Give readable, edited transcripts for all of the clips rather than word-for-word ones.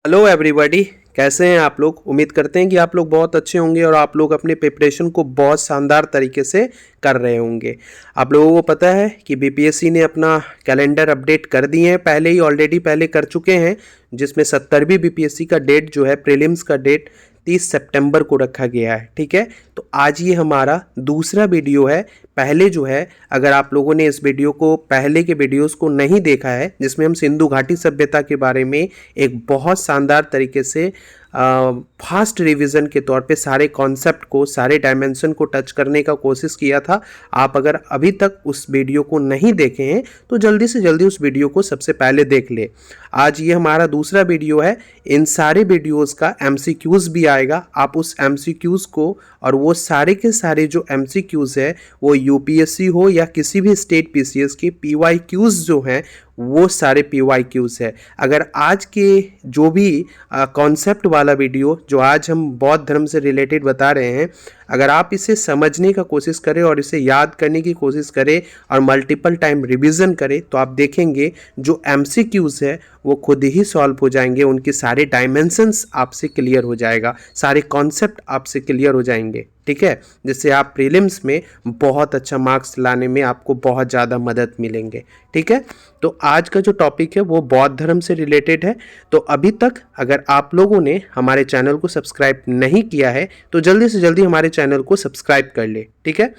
Hello everybody, कैसे हैं आप लोग। उम्मीद करते हैं कि आप लोग बहुत अच्छे होंगे और आप लोग अपने प्रिपरेशन को बहुत शानदार तरीके से कर रहे होंगे। आप लोगों को पता है कि बीपीएससी ने अपना कैलेंडर अपडेट कर दिए हैं, पहले ही ऑलरेडी पहले कर चुके हैं, जिसमें 70वीं बीपीएससी का डेट जो है, प्रीलिम्स का डेट 30 सितंबर को रखा गया है। ठीक है, तो आज ये हमारा दूसरा वीडियो है। पहले जो है, अगर आप लोगों ने इस वीडियो को, पहले के वीडियोस को नहीं देखा है, जिसमें हम सिंधु घाटी सभ्यता के बारे में एक बहुत शानदार तरीके से फास्ट रिवीजन के तौर पे सारे कॉन्सेप्ट को, सारे डायमेंशन को टच करने का कोशिश किया था। आप अगर अभी तक उस वीडियो को नहीं देखे हैं तो जल्दी से जल्दी उस वीडियो को सबसे पहले देख ले। आज ये हमारा दूसरा वीडियो है। इन सारे वीडियोस का एमसीक्यूज भी आएगा। आप उस एमसीक्यूज को, और वो सारे के सारे जो एमसीक्यूज है, वो यूपीएससी हो या किसी भी स्टेट पीसीएस के पीवाईक्यूज जो हैं, वो सारे पीवाईक्यूज है। अगर आज के जो भी कॉन्सेप्ट वाला वीडियो जो आज हम बौद्ध धर्म से रिलेटेड बता रहे हैं, अगर आप इसे समझने का कोशिश करें और इसे याद करने की कोशिश करें और मल्टीपल टाइम रिवीजन करें, तो आप देखेंगे जो एमसीक्यूज है वो खुद ही सॉल्व हो जाएंगे। उनके सारे डायमेंशंस आपसे क्लियर हो जाएगा, सारे कॉन्सेप्ट आपसे क्लियर हो जाएंगे। ठीक है, जिससे आप प्रीलिम्स में बहुत अच्छा मार्क्स लाने में आपको बहुत ज़्यादा मदद मिलेंगे। ठीक है, तो आज का जो टॉपिक है वो बौद्ध धर्म से रिलेटेड है। तो अभी तक अगर आप लोगों ने हमारे चैनल को सब्सक्राइब नहीं किया है तो जल्दी से जल्दी हमारे चैनल को सब्सक्राइब कर ले। ठीक है,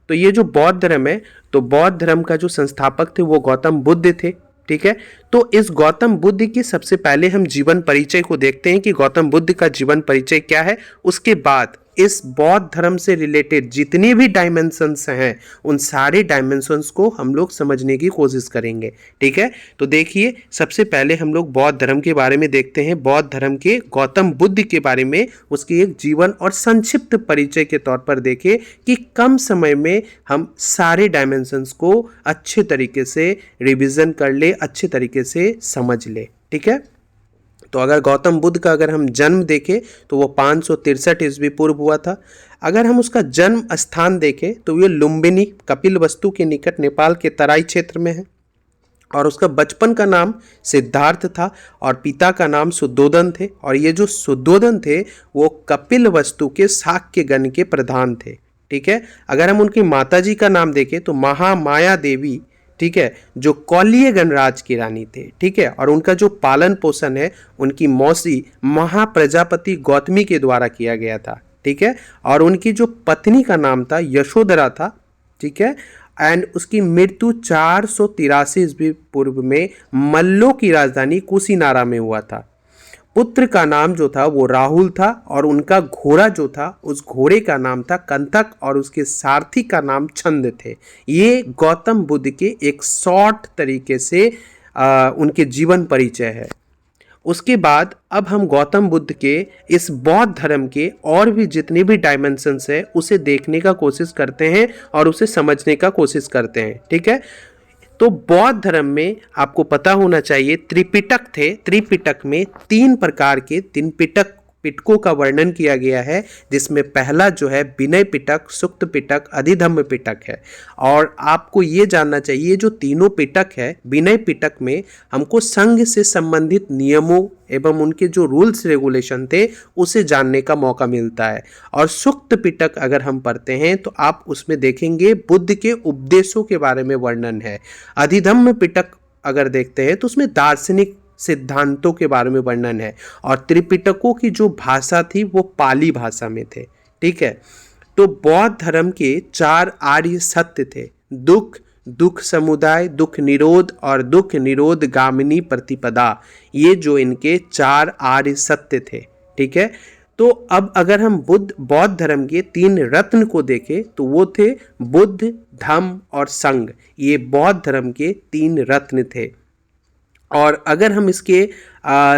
तो ये जो बौद्ध धर्म है, तो बौद्ध धर्म का जो संस्थापक थे वो गौतम बुद्ध थे। ठीक है, तो इस गौतम बुद्ध की सबसे पहले हम जीवन परिचय को देखते हैं कि गौतम बुद्ध का जीवन परिचय क्या है। उसके बाद इस बौद्ध धर्म से रिलेटेड जितने भी डायमेंशंस हैं, उन सारे डायमेंशंस को हम लोग समझने की कोशिश करेंगे। ठीक है, तो देखिए, सबसे पहले हम लोग बौद्ध धर्म के बारे में देखते हैं। बौद्ध धर्म के गौतम बुद्ध के बारे में उसकी एक जीवन और संक्षिप्त परिचय के तौर पर देखें कि कम समय में हम सारे डायमेंशंस को अच्छे तरीके से रिविजन कर ले, अच्छे तरीके से समझ ले। ठीक है, तो अगर गौतम बुद्ध का अगर हम जन्म देखें तो वो 563 ईस्वी पूर्व हुआ था। अगर हम उसका जन्म स्थान देखें तो ये लुम्बिनी कपिलवस्तु के निकट नेपाल के तराई क्षेत्र में है। और उसका बचपन का नाम सिद्धार्थ था और पिता का नाम शुद्धोदन थे। और ये जो शुद्धोदन थे वो कपिलवस्तु के शाक्य गण के प्रधान थे। ठीक है, अगर हम उनकी माताजी का नाम देखें तो महामाया देवी, ठीक है, जो कौलिय गणराज की रानी थे। ठीक है, और उनका जो पालन पोषण है उनकी मौसी महाप्रजापति गौतमी के द्वारा किया गया था। ठीक है, और उनकी जो पत्नी का नाम था यशोधरा था। ठीक है, एंड उसकी मृत्यु 483 ईस्वी पूर्व में मल्लों की राजधानी कुशीनारा में हुआ था। पुत्र का नाम जो था वो राहुल था और उनका घोड़ा जो था, उस घोड़े का नाम था कंतक और उसके सारथी का नाम छंद थे। ये गौतम बुद्ध के एक शॉर्ट तरीके से उनके जीवन परिचय है। उसके बाद अब हम गौतम बुद्ध के इस बौद्ध धर्म के और भी जितने भी डायमेंशंस है उसे देखने का कोशिश करते हैं और उसे समझने का कोशिश करते हैं। ठीक है, तो बौद्ध धर्म में आपको पता होना चाहिए त्रिपिटक थे। त्रिपिटक में 3 प्रकार के 3 पिटकों का वर्णन किया गया है, जिसमें पहला जो है विनय पिटक, सुक्त पिटक, अधिधम्म पिटक है। और आपको ये जानना चाहिए जो तीनों पिटक है, विनय पिटक में हमको संघ से संबंधित नियमों एवं उनके जो रूल्स रेगुलेशन थे उसे जानने का मौका मिलता है। और सुक्त पिटक अगर हम पढ़ते हैं तो आप उसमें देखेंगे बुद्ध के उपदेशों के बारे में वर्णन है। अधिधम्म पिटक अगर देखते हैं तो उसमें दार्शनिक सिद्धांतों के बारे में वर्णन है। और त्रिपिटकों की जो भाषा थी वो पाली भाषा में थे। ठीक है, तो बौद्ध धर्म के 4 आर्य सत्य थे: दुख, दुख समुदाय, दुख निरोध और दुख निरोध गामिनी प्रतिपदा। ये जो इनके 4 आर्य सत्य थे। ठीक है, तो अब अगर हम बौद्ध धर्म के 3 रत्न को देखें तो वो थे बुद्ध, धम्म और संघ। ये बौद्ध धर्म के 3 रत्न थे। और अगर हम इसके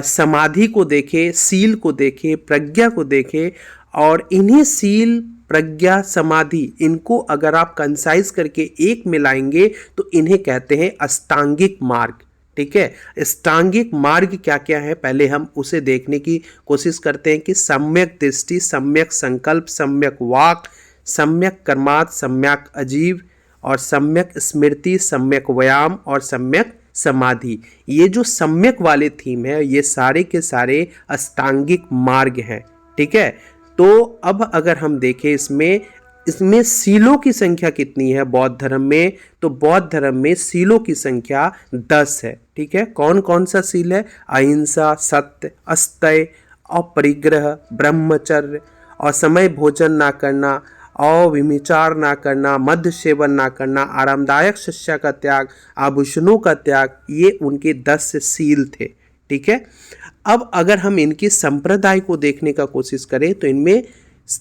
समाधि को देखें, सील को देखें, प्रज्ञा को देखें, और इन्हीं सील, प्रज्ञा, समाधि, इनको अगर आप कंसाइज करके एक में लाएंगे तो इन्हें कहते हैं अष्टांगिक मार्ग। ठीक है, अष्टांगिक मार्ग क्या क्या है पहले हम उसे देखने की कोशिश करते हैं कि सम्यक दृष्टि, सम्यक संकल्प, सम्यक वाक, सम्यक कर्मात, सम्यक अजीव और सम्यक स्मृति, सम्यक व्यायाम और सम्यक समाधि। ये जो सम्यक वाले थीम है ये सारे के सारे अष्टांगिक मार्ग हैं, ठीक है। तो अब अगर हम देखें इसमें सीलों की संख्या कितनी है बौद्ध धर्म में, तो बौद्ध धर्म में सीलों की संख्या 10 है, ठीक है। कौन कौन सा सील है? अहिंसा, सत्य, अस्थेय, अपरिग्रह, ब्रह्मचर्य, और समय भोजन ना करना, अविचार ना करना, मद्य सेवन ना करना, आरामदायक शिक्षा का त्याग, आभूषणों का त्याग, ये उनके 10 सील थे, ठीक है। अब अगर हम इनके संप्रदाय को देखने का कोशिश करें तो इनमें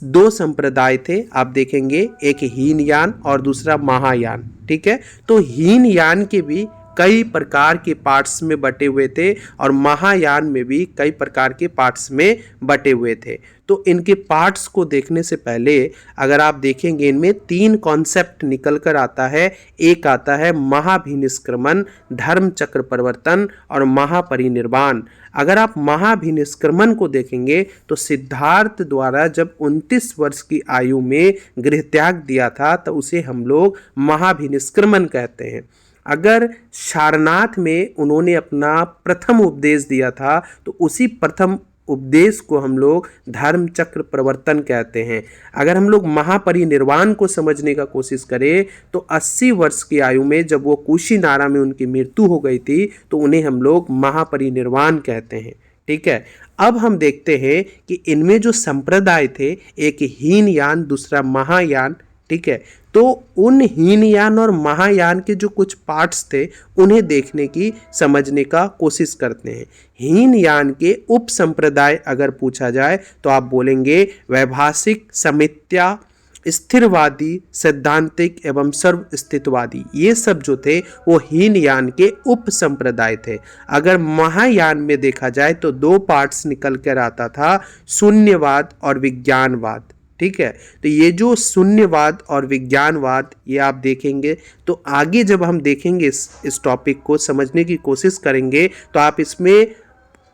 2 संप्रदाय थे, आप देखेंगे, एक हीनयान और दूसरा महायान, ठीक है। तो हीनयान के भी कई प्रकार के पार्ट्स में बटे हुए थे और महायान में भी कई प्रकार के पार्ट्स में बटे हुए थे। तो इनके पार्ट्स को देखने से पहले अगर आप देखेंगे इनमें 3 कॉन्सेप्ट निकल कर आता है। एक आता है महाभिनिष्क्रमण, धर्म चक्र परिवर्तन और महापरिनिर्वाण। अगर आप महाभिनिष्क्रमण को देखेंगे तो सिद्धार्थ द्वारा जब 29 वर्ष की आयु में गृहत्याग दिया था तो उसे हम लोग महाभिनिष्क्रमण कहते हैं। अगर सारनाथ में उन्होंने अपना प्रथम उपदेश दिया था तो उसी प्रथम उपदेश को हम लोग धर्म चक्र प्रवर्तन कहते हैं। अगर हम लोग महापरिनिर्वाण को समझने का कोशिश करें तो 80 वर्ष की आयु में जब वो कुशीनारा में उनकी मृत्यु हो गई थी तो उन्हें हम लोग महापरिनिर्वाण कहते हैं, ठीक है। अब हम देखते हैं कि इनमें जो संप्रदाय थे, एक हीनयान, दूसरा महायान, ठीक है। तो उन हीनयान और महायान के जो कुछ पार्ट्स थे उन्हें देखने की, समझने का कोशिश करते हैं। हीनयान के उप संप्रदाय अगर पूछा जाए तो आप बोलेंगे वैभाषिक, समित्या, स्थिरवादी, सैद्धांतिक एवं सर्वस्तित्ववादी। ये सब जो थे वो हीनयान के उप संप्रदाय थे। अगर महायान में देखा जाए तो 2 पार्ट्स निकल कर आता था, शून्यवाद और विज्ञानवाद, ठीक है। तो ये जो शून्यवाद और विज्ञानवाद ये आप देखेंगे तो आगे जब हम देखेंगे इस टॉपिक को समझने की कोशिश करेंगे तो आप इसमें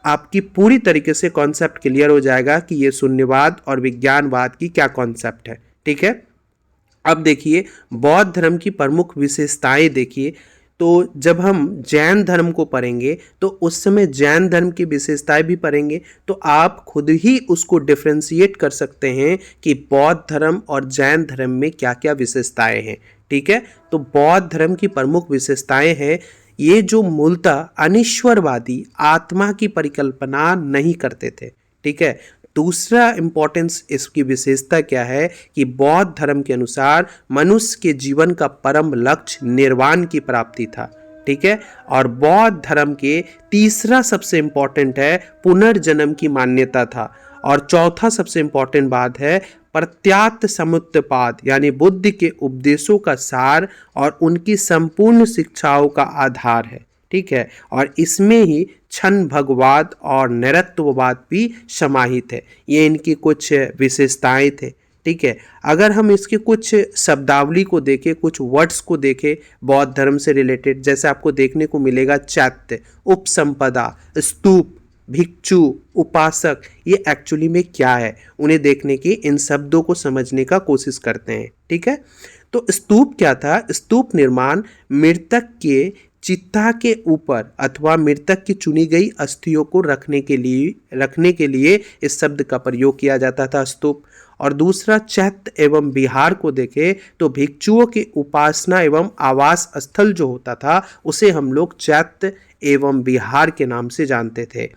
आपकी पूरी तरीके से कॉन्सेप्ट क्लियर हो जाएगा कि ये शून्यवाद और विज्ञानवाद की क्या कॉन्सेप्ट है, ठीक है। अब देखिए बौद्ध धर्म की प्रमुख विशेषताएं देखिए। तो जब हम जैन धर्म को पढ़ेंगे तो उस समय जैन धर्म की विशेषताएं भी पढ़ेंगे तो आप खुद ही उसको डिफ्रेंशिएट कर सकते हैं कि बौद्ध धर्म और जैन धर्म में क्या क्या विशेषताएं हैं, ठीक है। तो बौद्ध धर्म की प्रमुख विशेषताएं हैं, ये जो मूलतः अनिश्वरवादी आत्मा की परिकल्पना नहीं करते थे, ठीक है। दूसरा इम्पोर्टेंस इसकी विशेषता क्या है कि बौद्ध धर्म के अनुसार मनुष्य के जीवन का परम लक्ष्य निर्वाण की प्राप्ति था, ठीक है। और बौद्ध धर्म के तीसरा सबसे इम्पोर्टेंट है पुनर्जन्म की मान्यता था। और चौथा सबसे इम्पोर्टेंट बात है प्रत्यात्म समुत्पाद, यानी बुद्ध के उपदेशों का सार और उनकी संपूर्ण शिक्षाओं का आधार है, ठीक है। और इसमें ही क्षण भगवाद और नैरत्ववाद भी समाहित है। ये इनकी कुछ विशेषताएं थे, ठीक है। अगर हम इसके कुछ शब्दावली को देखें, कुछ वर्ड्स को देखें बौद्ध धर्म से रिलेटेड, जैसे आपको देखने को मिलेगा चैत्य, उपसंपदा, स्तूप, भिक्षु, उपासक, ये एक्चुअली में क्या है उन्हें देखने की, इन शब्दों को समझने का कोशिश करते हैं, ठीक है। तो स्तूप क्या था? स्तूप निर्माण मृतक के चिता के ऊपर अथवा मृतक की चुनी गई अस्थियों को रखने के लिए इस शब्द का प्रयोग किया जाता था, स्तूप। और दूसरा चैत्य एवं विहार को देखें तो भिक्षुओं की उपासना एवं आवास स्थल जो होता था उसे हम लोग चैत्य एवं विहार के नाम से जानते थे।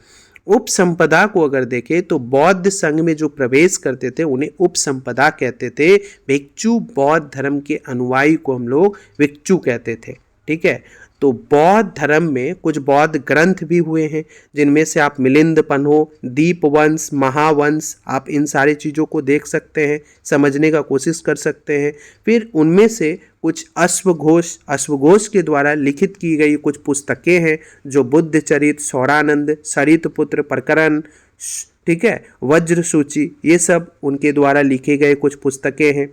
उपसंपदा को अगर देखें तो बौद्ध संघ में जो प्रवेश करते थे उन्हें उपसंपदा कहते थे। भिक्षु बौद्ध धर्म के अनुयायी को हम लोग भिक्षु कहते थे, ठीक है। तो बौद्ध धर्म में कुछ बौद्ध ग्रंथ भी हुए हैं जिनमें से आप मिलिंद पन्हो, दीपवंश, महावंश, आप इन सारी चीज़ों को देख सकते हैं, समझने का कोशिश कर सकते हैं। फिर उनमें से कुछ अश्वघोष के द्वारा लिखित की गई कुछ पुस्तकें हैं जो बुद्ध चरित, सौरानंद, सरितपुत्र प्रकरण, ठीक है, वज्र सूची, ये सब उनके द्वारा लिखे गए कुछ पुस्तकें हैं।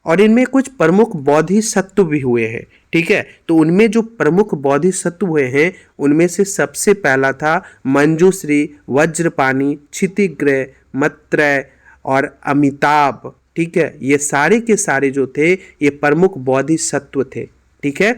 और इनमें कुछ प्रमुख बोधिसत्व भी हुए हैं, ठीक है। तो उनमें जो प्रमुख बोधिसत्व हुए हैं उनमें से सबसे पहला था मंजूश्री, वज्रपाणी, क्षितिग्रह, मैत्रेय और अमिताभ, ठीक है। ये सारे के सारे जो थे ये प्रमुख बोधिसत्व थे, ठीक है।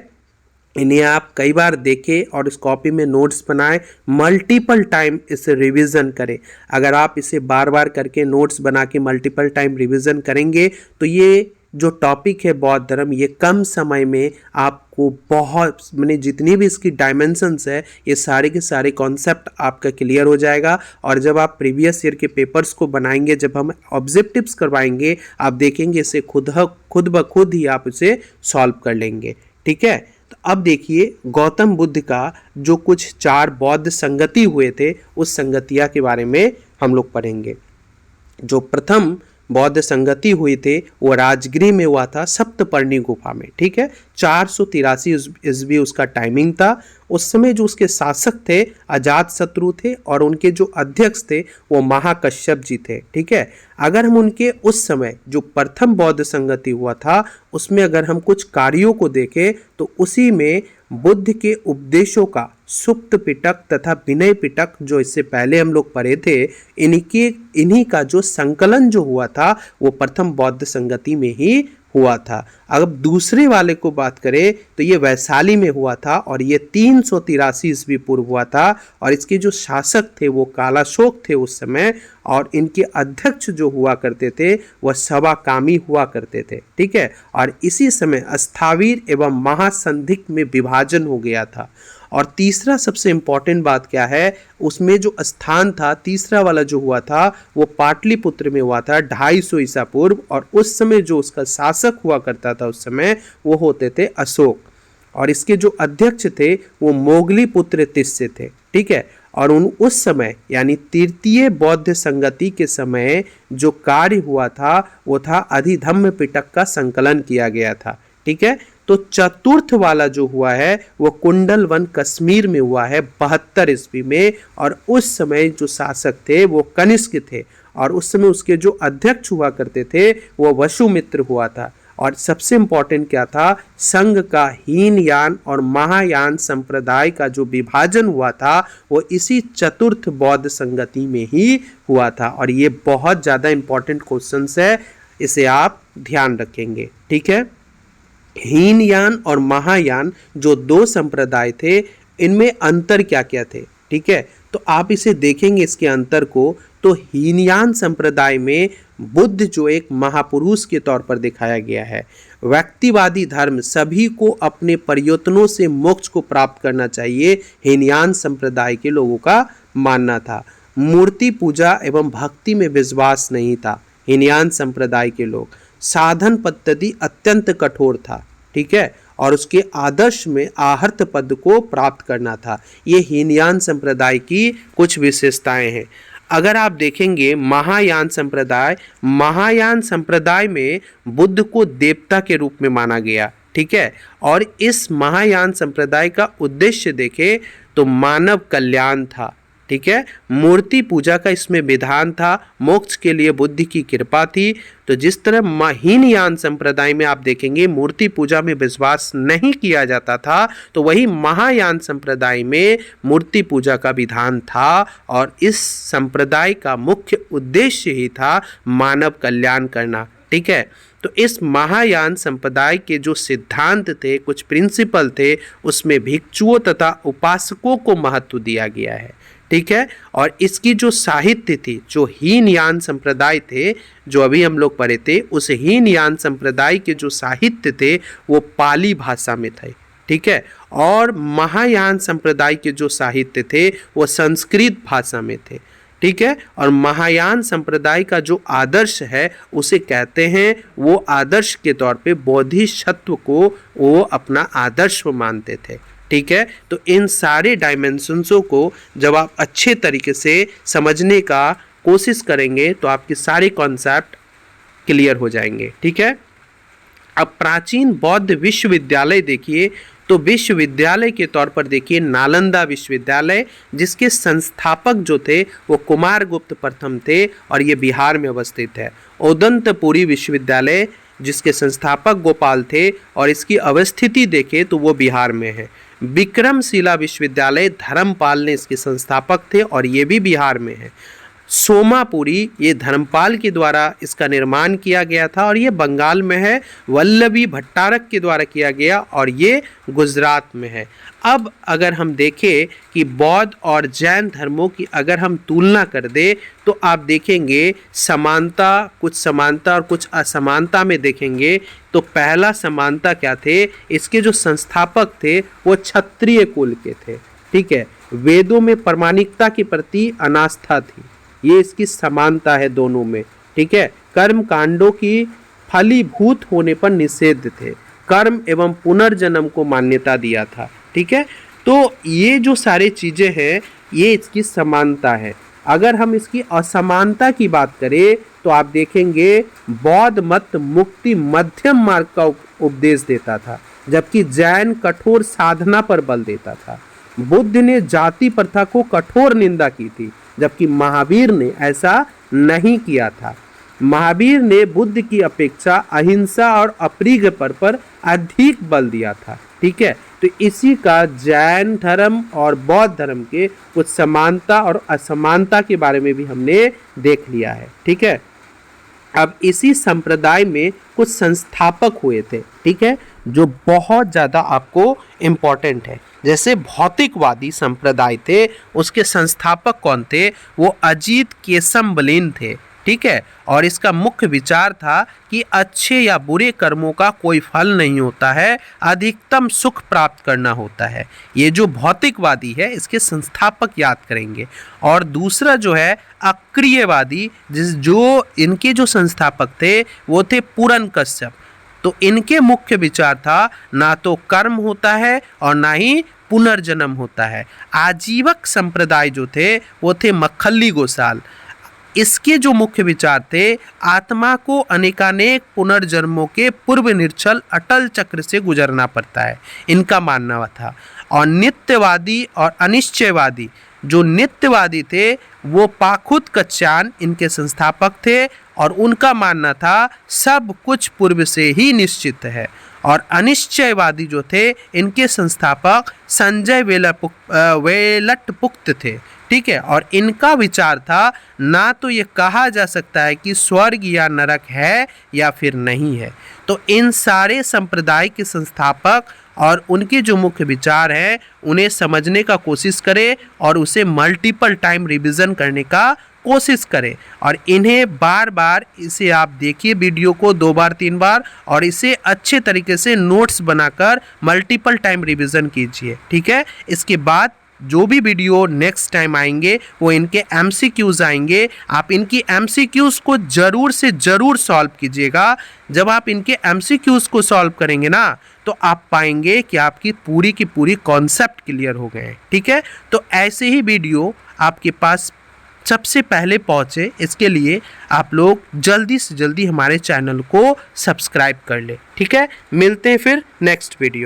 इन्हें आप कई बार देखें और इस कॉपी में नोट्स बनाएं, मल्टीपल टाइम इसे रिवीजन करें। अगर आप इसे बार बार करके नोट्स बना के मल्टीपल टाइम रिवीजन करेंगे तो ये जो टॉपिक है बौद्ध धर्म, ये कम समय में आपको बहुत मैंने जितनी भी इसकी डायमेंशंस है ये सारे के सारे कॉन्सेप्ट आपका क्लियर हो जाएगा। और जब आप प्रीवियस ईयर के पेपर्स को बनाएंगे, जब हम ऑब्जेक्टिव्स करवाएंगे, आप देखेंगे इसे खुद ब खुद ही आप इसे सॉल्व कर लेंगे। ठीक है, तो अब देखिए गौतम बुद्ध का जो कुछ 4 बौद्ध संगति हुए थे उस संगतिया के बारे में हम लोग पढ़ेंगे। जो प्रथम बौद्ध संगति हुई थे वो राजगृह में हुआ था, सप्तपर्णी गुफा में। ठीक है, 483 ईस्वी उसका टाइमिंग था। उस समय जो उसके शासक थे अजात शत्रु थे और उनके जो अध्यक्ष थे वो महाकश्यप जी थे। ठीक है, अगर हम उनके उस समय जो प्रथम बौद्ध संगति हुआ था उसमें अगर हम कुछ कार्यों को देखें तो उसी में बुद्ध के उपदेशों का सुप्त पिटक तथा विनय पिटक जो इससे पहले हम लोग पढ़े थे, इन्हीं का जो संकलन जो हुआ था वो प्रथम बौद्ध संगति में ही हुआ था। अगर दूसरे वाले को बात करें तो ये वैशाली में हुआ था और ये 383 ईस्वी पूर्व हुआ था। और इसके जो शासक थे वो कालाशोक थे उस समय, और इनके अध्यक्ष जो हुआ करते थे वह सवाकामी हुआ करते थे। ठीक है, और इसी समय स्थावीर एवं महासंधिक में विभाजन हो गया था। और तीसरा सबसे इम्पॉर्टेंट बात क्या है, उसमें जो स्थान था तीसरा वाला जो हुआ था वो पाटलिपुत्र में हुआ था 250 ईसा पूर्व। और उस समय जो उसका शासक हुआ करता था उस समय वो होते थे अशोक, और इसके जो अध्यक्ष थे वो मोगली पुत्र तिस्य थे। ठीक है, और उस समय यानी तृतीय बौद्ध संगति के समय जो कार्य हुआ था वो था अधिधम्म पिटक का संकलन किया गया था। ठीक है, तो चतुर्थ वाला जो हुआ है वो कुंडल वन कश्मीर में हुआ है 72 ईस्वी में। और उस समय जो शासक थे वो कनिष्क थे और उस समय उसके जो अध्यक्ष हुआ करते थे वो वसुमित्र हुआ था। और सबसे इम्पोर्टेंट क्या था, संघ का हीनयान और महायान संप्रदाय का जो विभाजन हुआ था वो इसी चतुर्थ बौद्ध संगति में ही हुआ था। और ये बहुत ज़्यादा इम्पोर्टेंट क्वेश्चन है, इसे आप ध्यान रखेंगे। ठीक है, हीनयान और महायान जो 2 संप्रदाय थे इनमें अंतर क्या क्या थे। ठीक है, तो आप इसे देखेंगे इसके अंतर को, तो हीनयान संप्रदाय में बुद्ध जो एक महापुरुष के तौर पर दिखाया गया है। व्यक्तिवादी धर्म, सभी को अपने प्रयत्नों से मोक्ष को प्राप्त करना चाहिए, हीनयान संप्रदाय के लोगों का मानना था। मूर्ति पूजा एवं भक्ति में विश्वास नहीं था हीनयान संप्रदाय के लोग। साधन पद्धति अत्यंत कठोर था। ठीक है, और उसके आदर्श में आहर्त पद को प्राप्त करना था। ये हीनयान संप्रदाय की कुछ विशेषताएं हैं। अगर आप देखेंगे महायान संप्रदाय में बुद्ध को देवता के रूप में माना गया। ठीक है, और इस महायान संप्रदाय का उद्देश्य देखें तो मानव कल्याण था। ठीक है, मूर्ति पूजा का इसमें विधान था, मोक्ष के लिए बुद्ध की कृपा थी। तो जिस तरह हीनयान संप्रदाय में आप देखेंगे मूर्ति पूजा में विश्वास नहीं किया जाता था, तो वही महायान संप्रदाय में मूर्ति पूजा का विधान था। और इस संप्रदाय का मुख्य उद्देश्य ही था मानव कल्याण करना। ठीक है, तो इस महायान संप्रदाय के जो सिद्धांत थे, कुछ प्रिंसिपल थे, उसमें भिक्षुओं तथा उपासकों को महत्व दिया गया है। ठीक है, और इसकी जो साहित्य थी, जो हीनयान संप्रदाय थे जो अभी हम लोग पढ़े थे, उस हीनयान संप्रदाय के जो साहित्य थे वो पाली भाषा में थे। ठीक है, और महायान संप्रदाय के जो साहित्य थे वो संस्कृत भाषा में थे। ठीक है, और महायान संप्रदाय का जो आदर्श है उसे कहते हैं, वो आदर्श के तौर पे बोधिसत्व को वो अपना आदर्श मानते थे। ठीक है, तो इन सारे डायमेंशंसों को जब आप अच्छे तरीके से समझने का कोशिश करेंगे तो आपके सारे कॉन्सेप्ट क्लियर हो जाएंगे। ठीक है, अब प्राचीन बौद्ध विश्वविद्यालय देखिए, तो विश्वविद्यालय के तौर पर देखिए नालंदा विश्वविद्यालय, जिसके संस्थापक जो थे वो कुमारगुप्त प्रथम थे और ये बिहार में अवस्थित है। औदंतपुरी विश्वविद्यालय जिसके संस्थापक गोपाल थे और इसकी अवस्थिति देखें तो वो बिहार में है। विक्रमशिला विश्वविद्यालय धर्मपाल ने इसके संस्थापक थे और ये भी बिहार में है। सोमापुरी, ये धर्मपाल के द्वारा इसका निर्माण किया गया था और ये बंगाल में है, वल्लभी भट्टारक के द्वारा किया गया और ये गुजरात में है। अब अगर हम देखें कि बौद्ध और जैन धर्मों की अगर हम तुलना कर दें तो आप देखेंगे समानता, कुछ समानता और कुछ असमानता में देखेंगे। तो पहला समानता क्या थे, इसके जो संस्थापक थे वो क्षत्रिय कुल के थे, ठीक है। वेदों में प्रामाणिकता के प्रति अनास्था थी, ये इसकी समानता है दोनों में, ठीक है। कर्म कांडों की फलीभूत होने पर निषेध थे, कर्म एवं पुनर्जन्म को मान्यता दिया था, ठीक है। तो ये जो सारी चीज़ें हैं ये इसकी समानता है। अगर हम इसकी असमानता की बात करें तो आप देखेंगे बौद्ध मत मुक्ति मध्यम मार्ग का उपदेश देता था, जबकि जैन कठोर साधना पर बल देता था। बुद्ध ने जाति प्रथा को कठोर निंदा की थी, जबकि महावीर ने ऐसा नहीं किया था। महावीर ने बुद्ध की अपेक्षा अहिंसा और अपरिग्रह पर अधिक बल दिया था, ठीक है। तो इसी का जैन धर्म और बौद्ध धर्म के कुछ समानता और असमानता के बारे में भी हमने देख लिया है, ठीक है। अब इसी संप्रदाय में कुछ संस्थापक हुए थे, ठीक है, जो बहुत ज़्यादा आपको इम्पोर्टेंट है। जैसे भौतिकवादी संप्रदाय थे, उसके संस्थापक कौन थे, वो अजीत केशमबलिन थे, ठीक है। और इसका मुख्य विचार था कि अच्छे या बुरे कर्मों का कोई फल नहीं होता है, अधिकतम सुख प्राप्त करना होता है। ये जो भौतिकवादी है इसके संस्थापक याद करेंगे। और दूसरा जो है अक्रियवादी, जो इनके जो संस्थापक थे वो थे पूरनकश्यप। तो इनके मुख्य विचार था ना तो कर्म होता है और ना ही पुनर्जन्म होता है। आजीवक संप्रदाय जो थे वो थे मक्खली गोसाल। इसके जो मुख्य विचार थे, आत्मा को अनेकानेक पुनर्जन्मों के पूर्व निर्छल अटल चक्र से गुजरना पड़ता है, इनका मानना था। और नित्यवादी और अनिश्चयवादी, जो नित्यवादी थे वो पाखुत कच्यान इनके संस्थापक थे और उनका मानना था सब कुछ पूर्व से ही निश्चित है। और अनिश्चयवादी जो थे इनके संस्थापक संजय वेलटपुक्त थे, ठीक है। और इनका विचार था ना तो ये कहा जा सकता है कि स्वर्ग या नरक है या फिर नहीं है। तो इन सारे संप्रदाय के संस्थापक और उनके जो मुख्य विचार हैं उन्हें समझने का कोशिश करें और उसे मल्टीपल टाइम रिवीजन करने का कोशिश करें। और इन्हें बार बार इसे आप देखिए वीडियो को 2 बार 3 बार, और इसे अच्छे तरीके से नोट्स बनाकर मल्टीपल टाइम रिवीजन कीजिए, ठीक है। इसके बाद जो भी वीडियो नेक्स्ट टाइम आएंगे वो इनके MCQs आएंगे। आप इनकी MCQs को ज़रूर से ज़रूर सॉल्व कीजिएगा। जब आप इनके MCQs को सॉल्व करेंगे ना तो आप पाएंगे कि आपकी पूरी की पूरी कॉन्सेप्ट क्लियर हो गए, ठीक है। तो ऐसे ही वीडियो आपके पास सबसे पहले पहुँचे, इसके लिए आप लोग जल्दी से जल्दी हमारे चैनल को सब्सक्राइब कर ले, ठीक है। मिलते हैं फिर नेक्स्ट वीडियो में।